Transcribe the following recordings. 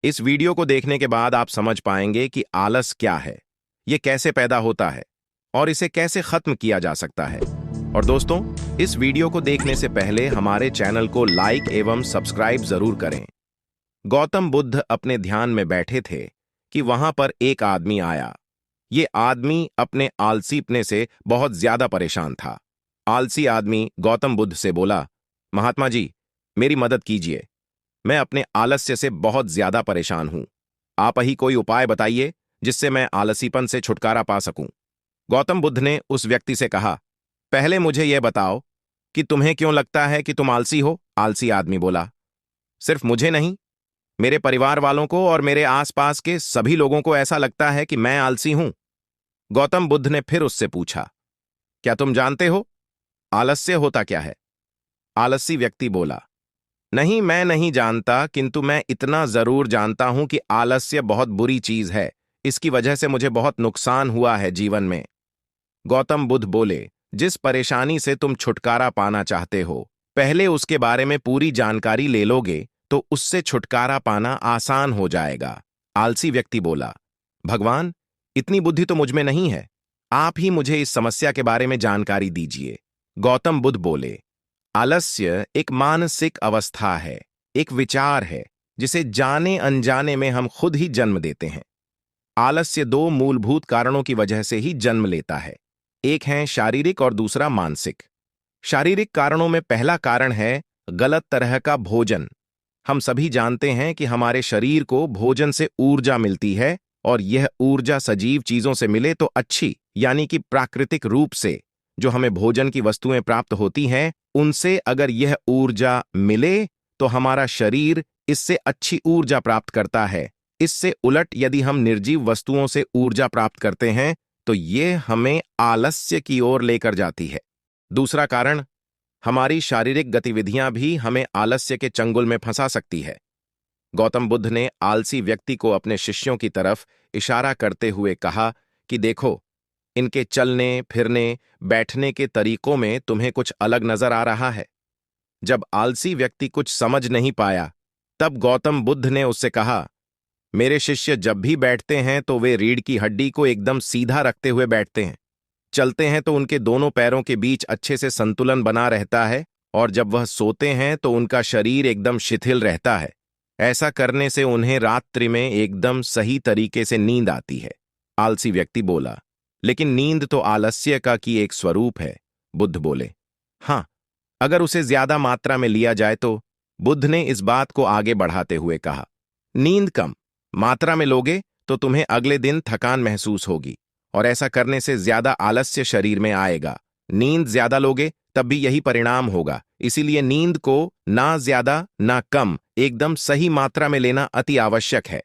इस वीडियो को देखने के बाद आप समझ पाएंगे कि आलस क्या है, ये कैसे पैदा होता है और इसे कैसे खत्म किया जा सकता है। और दोस्तों, इस वीडियो को देखने से पहले हमारे चैनल को लाइक एवं सब्सक्राइब जरूर करें। गौतम बुद्ध अपने ध्यान में बैठे थे कि वहां पर एक आदमी आया। ये आदमी अपने आलसीपने से बहुत ज्यादा परेशान था। आलसी आदमी गौतम बुद्ध से बोला, महात्मा जी, मेरी मदद कीजिए। मैं अपने आलस्य से बहुत ज्यादा परेशान हूं। आप ही कोई उपाय बताइए जिससे मैं आलसीपन से छुटकारा पा सकूं। गौतम बुद्ध ने उस व्यक्ति से कहा, पहले मुझे यह बताओ कि तुम्हें क्यों लगता है कि तुम आलसी हो। आलसी आदमी बोला, सिर्फ मुझे नहीं, मेरे परिवार वालों को और मेरे आसपास के सभी लोगों को ऐसा लगता है कि मैं आलसी हूं। गौतम बुद्ध ने फिर उससे पूछा, क्या तुम जानते हो आलस्य होता क्या है? आलसी व्यक्ति बोला, नहीं, मैं नहीं जानता, किंतु मैं इतना जरूर जानता हूं कि आलस्य बहुत बुरी चीज है। इसकी वजह से मुझे बहुत नुकसान हुआ है जीवन में। गौतम बुद्ध बोले, जिस परेशानी से तुम छुटकारा पाना चाहते हो, पहले उसके बारे में पूरी जानकारी ले लोगे तो उससे छुटकारा पाना आसान हो जाएगा। आलसी व्यक्ति बोला, भगवान, इतनी बुद्धि तो मुझ में नहीं है। आप ही मुझे इस समस्या के बारे में जानकारी दीजिए। गौतम बुद्ध बोले, आलस्य एक मानसिक अवस्था है, एक विचार है जिसे जाने अनजाने में हम खुद ही जन्म देते हैं। आलस्य दो मूलभूत कारणों की वजह से ही जन्म लेता है। एक है शारीरिक और दूसरा मानसिक। शारीरिक कारणों में पहला कारण है गलत तरह का भोजन। हम सभी जानते हैं कि हमारे शरीर को भोजन से ऊर्जा मिलती है और यह ऊर्जा सजीव चीजों से मिले तो अच्छी, यानी कि प्राकृतिक रूप से जो हमें भोजन की वस्तुएं प्राप्त होती हैं, उनसे अगर यह ऊर्जा मिले तो हमारा शरीर इससे अच्छी ऊर्जा प्राप्त करता है। इससे उलट यदि हम निर्जीव वस्तुओं से ऊर्जा प्राप्त करते हैं तो यह हमें आलस्य की ओर लेकर जाती है। दूसरा कारण, हमारी शारीरिक गतिविधियां भी हमें आलस्य के चंगुल में फंसा सकती है। गौतम बुद्ध ने आलसी व्यक्ति को अपने शिष्यों की तरफ इशारा करते हुए कहा कि देखो, इनके चलने फिरने बैठने के तरीकों में तुम्हें कुछ अलग नजर आ रहा है। जब आलसी व्यक्ति कुछ समझ नहीं पाया, तब गौतम बुद्ध ने उससे कहा, मेरे शिष्य जब भी बैठते हैं तो वे रीढ़ की हड्डी को एकदम सीधा रखते हुए बैठते हैं। चलते हैं तो उनके दोनों पैरों के बीच अच्छे से संतुलन बना रहता है, और जब वह सोते हैं तो उनका शरीर एकदम शिथिल रहता है। ऐसा करने से उन्हें रात्रि में एकदम सही तरीके से नींद आती है। आलसी व्यक्ति बोला, लेकिन नींद तो आलस्य का की एक स्वरूप है। बुद्ध बोले, हाँ, अगर उसे ज्यादा मात्रा में लिया जाए तो। बुद्ध ने इस बात को आगे बढ़ाते हुए कहा, नींद कम मात्रा में लोगे तो तुम्हें अगले दिन थकान महसूस होगी और ऐसा करने से ज्यादा आलस्य शरीर में आएगा। नींद ज्यादा लोगे तब भी यही परिणाम होगा। इसीलिए नींद को ना ज्यादा ना कम, एकदम सही मात्रा में लेना अति आवश्यक है।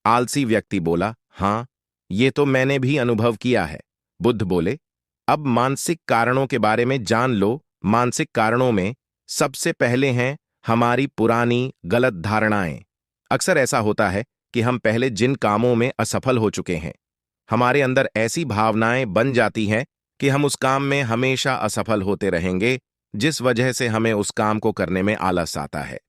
आलसी व्यक्ति बोला, हाँ, ये तो मैंने भी अनुभव किया है। बुद्ध बोले, अब मानसिक कारणों के बारे में जान लो। मानसिक कारणों में सबसे पहले हैं हमारी पुरानी गलत धारणाएं। अक्सर ऐसा होता है कि हम पहले जिन कामों में असफल हो चुके हैं, हमारे अंदर ऐसी भावनाएं बन जाती हैं कि हम उस काम में हमेशा असफल होते रहेंगे, जिस वजह से हमें उस काम को करने में आलस आता है।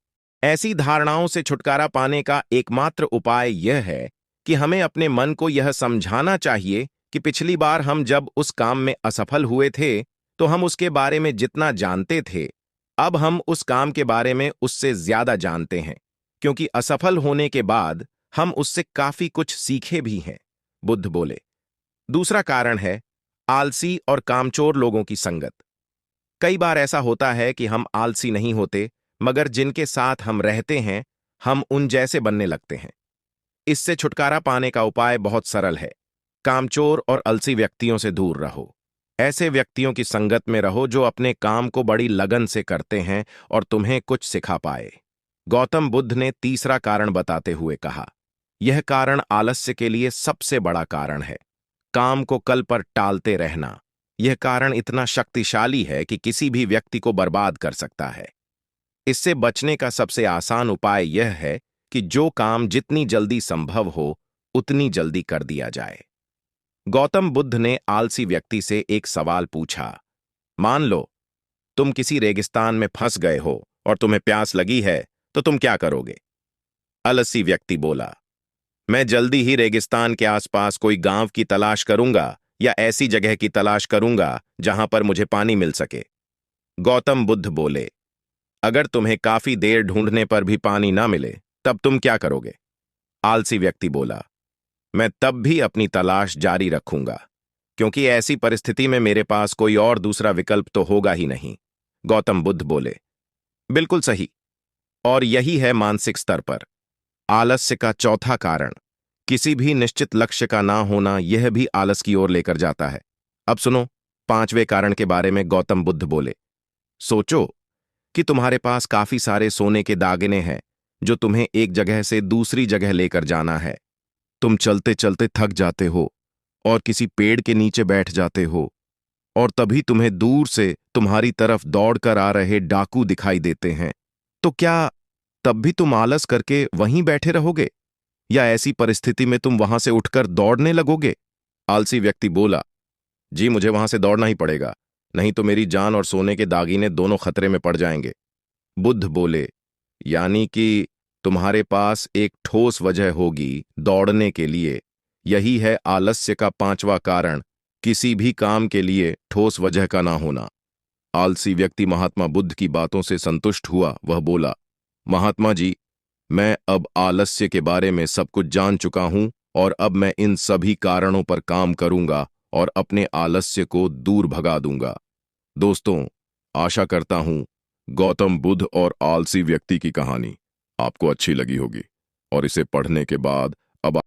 ऐसी धारणाओं से छुटकारा पाने का एकमात्र उपाय यह है कि हमें अपने मन को यह समझाना चाहिए कि पिछली बार हम जब उस काम में असफल हुए थे तो हम उसके बारे में जितना जानते थे, अब हम उस काम के बारे में उससे ज्यादा जानते हैं, क्योंकि असफल होने के बाद हम उससे काफी कुछ सीखे भी हैं। बुद्ध बोले, दूसरा कारण है आलसी और कामचोर लोगों की संगत। कई बार ऐसा होता है कि हम आलसी नहीं होते, मगर जिनके साथ हम रहते हैं हम उन जैसे बनने लगते हैं। इससे छुटकारा पाने का उपाय बहुत सरल है। कामचोर और आलसी व्यक्तियों से दूर रहो। ऐसे व्यक्तियों की संगत में रहो जो अपने काम को बड़ी लगन से करते हैं और तुम्हें कुछ सिखा पाए। गौतम बुद्ध ने तीसरा कारण बताते हुए कहा, यह कारण आलस्य के लिए सबसे बड़ा कारण है, काम को कल पर टालते रहना। यह कारण इतना शक्तिशाली है कि किसी भी व्यक्ति को बर्बाद कर सकता है। इससे बचने का सबसे आसान उपाय यह है कि जो काम जितनी जल्दी संभव हो उतनी जल्दी कर दिया जाए। गौतम बुद्ध ने आलसी व्यक्ति से एक सवाल पूछा, मान लो तुम किसी रेगिस्तान में फंस गए हो और तुम्हें प्यास लगी है, तो तुम क्या करोगे? आलसी व्यक्ति बोला, मैं जल्दी ही रेगिस्तान के आसपास कोई गांव की तलाश करूंगा या ऐसी जगह की तलाश करूंगा जहां पर मुझे पानी मिल सके। गौतम बुद्ध बोले, अगर तुम्हें काफी देर ढूंढने पर भी पानी ना मिले तब तुम क्या करोगे? आलसी व्यक्ति बोला, मैं तब भी अपनी तलाश जारी रखूंगा, क्योंकि ऐसी परिस्थिति में मेरे पास कोई और दूसरा विकल्प तो होगा ही नहीं। गौतम बुद्ध बोले, बिल्कुल सही। और यही है मानसिक स्तर पर आलस्य का चौथा कारण। किसी भी निश्चित लक्ष्य का ना होना यह भी आलस की ओर लेकर जाता है। अब सुनो, पांचवें कारण के बारे में गौतम बुद्ध बोले, सोचो कि तुम्हारे पास काफी सारे सोने के दागिने हैं जो तुम्हें एक जगह से दूसरी जगह लेकर जाना है। तुम चलते चलते थक जाते हो और किसी पेड़ के नीचे बैठ जाते हो, और तभी तुम्हें दूर से तुम्हारी तरफ दौड़कर आ रहे डाकू दिखाई देते हैं। तो क्या तब भी तुम आलस करके वहीं बैठे रहोगे, या ऐसी परिस्थिति में तुम वहां से उठकर दौड़ने लगोगे? आलसी व्यक्ति बोला, जी मुझे वहां से दौड़ना ही पड़ेगा, नहीं तो मेरी जान और सोने के दागिने दोनों खतरे में पड़ जाएंगे। बुद्ध बोले, यानी कि तुम्हारे पास एक ठोस वजह होगी दौड़ने के लिए। यही है आलस्य का पांचवा कारण, किसी भी काम के लिए ठोस वजह का ना होना। आलसी व्यक्ति महात्मा बुद्ध की बातों से संतुष्ट हुआ। वह बोला, महात्मा जी, मैं अब आलस्य के बारे में सब कुछ जान चुका हूं और अब मैं इन सभी कारणों पर काम करूंगा और अपने आलस्य को दूर भगा दूंगा। दोस्तों, आशा करता हूं गौतम बुद्ध और आलसी व्यक्ति की कहानी आपको अच्छी लगी होगी और इसे पढ़ने के बाद अब